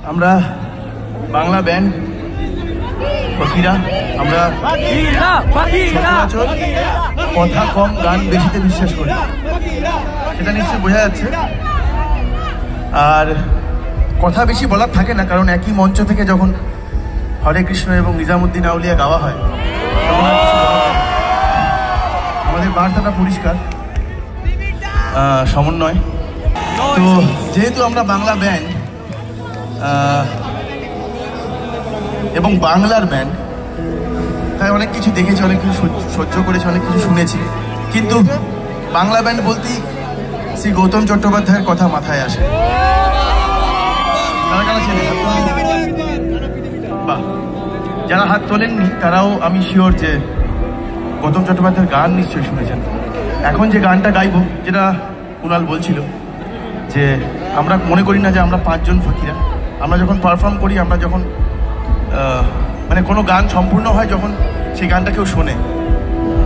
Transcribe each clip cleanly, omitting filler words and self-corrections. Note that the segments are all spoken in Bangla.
আমরা বাংলা ব্যান্ড ফকিরা, আমরা কথা কম গান বেশিতে বিশ্বাস করি, সেটা নিশ্চয়ই বোঝা যাচ্ছে। আর কথা বেশি বলার থাকে না, কারণ একই মঞ্চ থেকে যখন হরে কৃষ্ণ এবং নিজামুদ্দিন আউলিয়া গাওয়া হয় তখন আমাদের বার্তাটা পরিষ্কার, সমন্বয়। তো যেহেতু আমরা বাংলা ব্যান্ড এবং বাংলার ব্যান্ড, তাই অনেক কিছু দেখেছি, অনেক কিছু সহ্য করেছি, অনেক কিছু শুনেছি, কিন্তু বাংলা ব্যান্ড বলতেই শ্রী গৌতম চট্টোপাধ্যায়ের কথা মাথায় আসে। যারা হাত তোলেননি তারাও আমি শিওর যে গৌতম চট্টোপাধ্যায়ের গান নিশ্চয়ই শুনেছেন। এখন যে গানটা গাইব, যেটা কুণাল বলছিল যে আমরা মনে করি না যে আমরা 5 জন ফকিরা, আমরা যখন পারফর্ম করি, আমরা যখন মানে কোনো গান সম্পূর্ণ হয়, যখন সেই গানটা কেউ শোনে,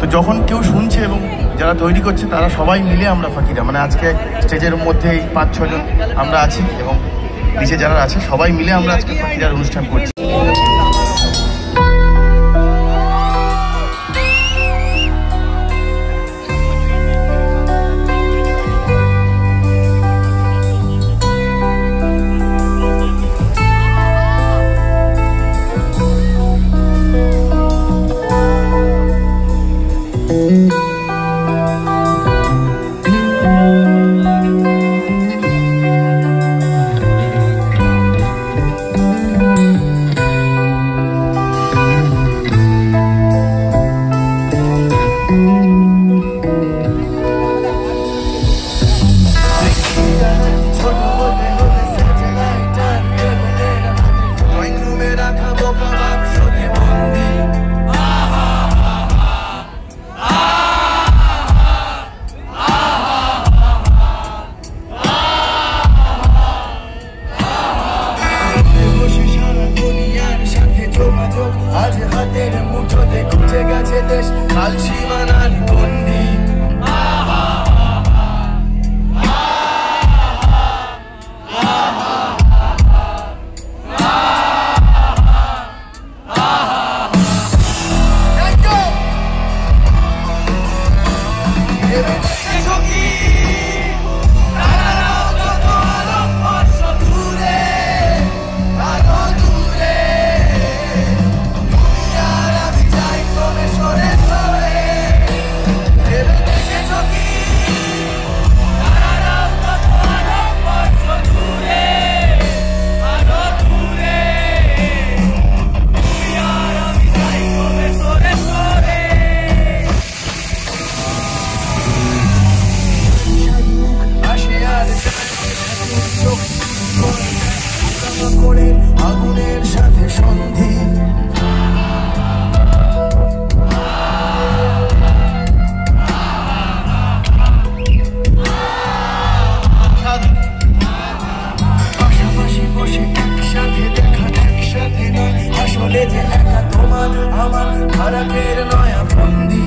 তো যখন কেউ শুনছে এবং যারা তৈরি করছে তারা সবাই মিলে আমরা ফকিরা। মানে আজকে স্টেজের মধ্যে এই 5-6 জন আমরা আছি এবং নিচে যারা আছে সবাই মিলে আমরা আজকে ফকিরার অনুষ্ঠান করছি। আজ হাতের মুঠোতে খুঁজে গেছে দেশ, কাল সীমানার গণ্ডি। আগুনের সাথে সন্ধি, পাশাপাশি বসে একসাথে দেখা, একসাথে নয় আসলে যে একা তোমার আমার খারাপের নয়া বন্দি।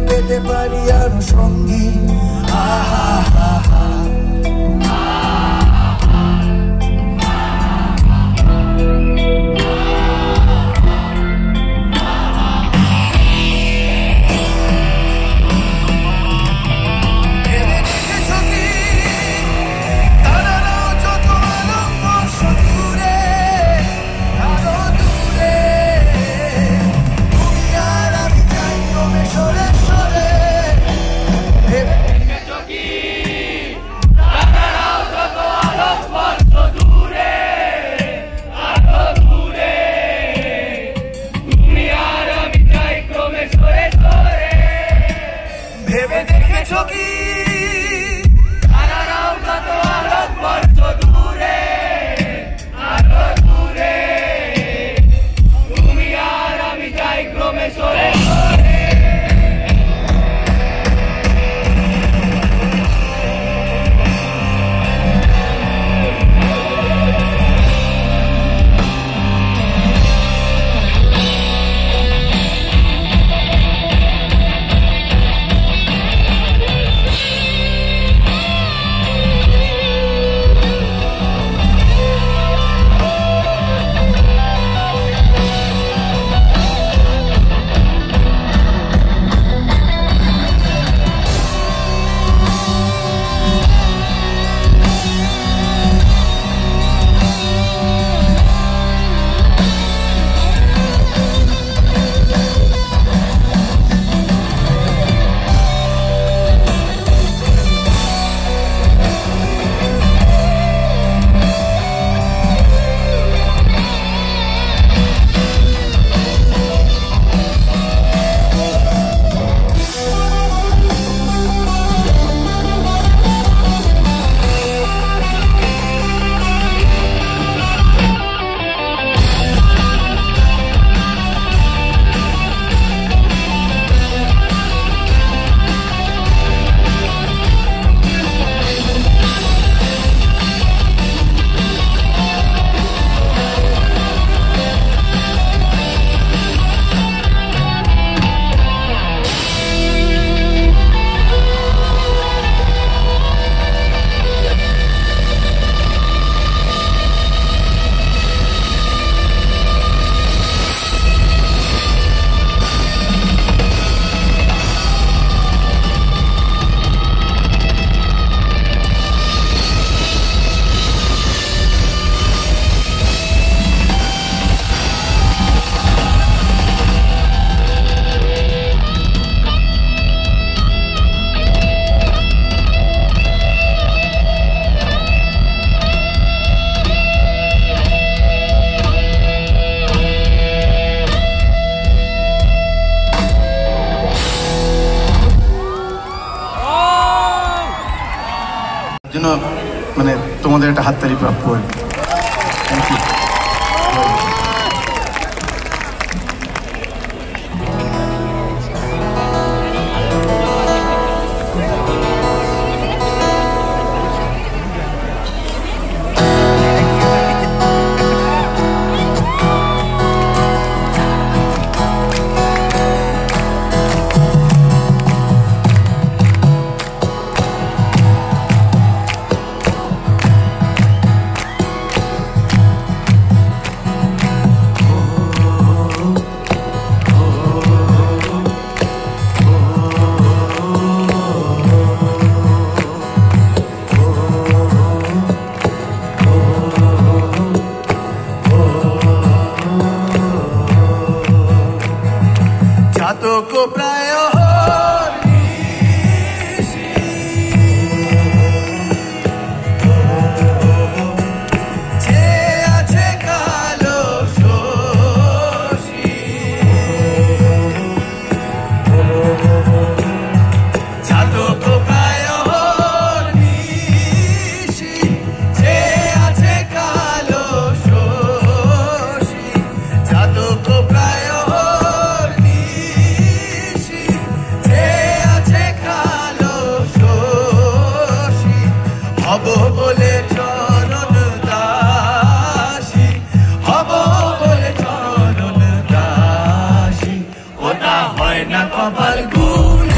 পেতে পারি আরো সঙ্গী। ভেবে দেখেছো কি তারারাও কত আলোকবর্ষ দূরে, আরো দূরে, তুমি আর আমি যাই ক্রমে সরে সরে। জন্য মানে তোমাদের একটা হাততালি প্রাপ্য। Thank you. को प्राय कपाल गुण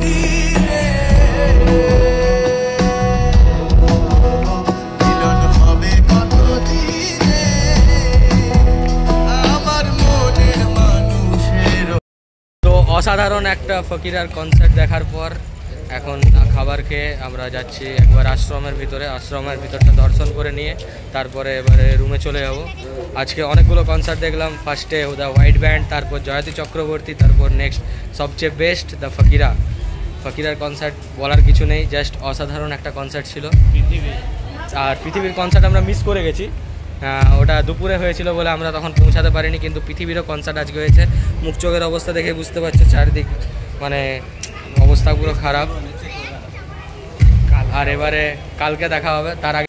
দিনে মিলন হবে কত দিনে আমার মনের মানুষের। তো অসাধারণ একটা ফকিরার কনসার্ট দেখার পর এখন খাবার খেয়ে আমরা যাচ্ছি একবার আশ্রমের ভিতরটা দর্শন করে নিয়ে তারপরে এবারে রুমে চলে যাব। আজকে অনেকগুলো কনসার্ট দেখলাম, ফার্স্টে দ্য হোয়াইট ব্যান্ড, তারপর জয়তী চক্রবর্তী, তারপর নেক্সট সবচেয়ে বেস্ট দ্য ফকিরার কনসার্ট বলার কিছু নেই, জাস্ট অসাধারণ একটা কনসার্ট ছিল। আর পৃথিবীর কনসার্ট আমরা মিস করে গেছি, ওটা দুপুরে হয়েছিল বলে আমরা তখন পৌঁছাতে পারিনি, কিন্তু পৃথিবীরও কনসার্ট আজকে হয়েছে। মুখ চোখের অবস্থা দেখে বুঝতে পারছো চারদিক মানে অবস্থা পুরো খারাপ। আর এবারে কালকে দেখা হবে, তার আগে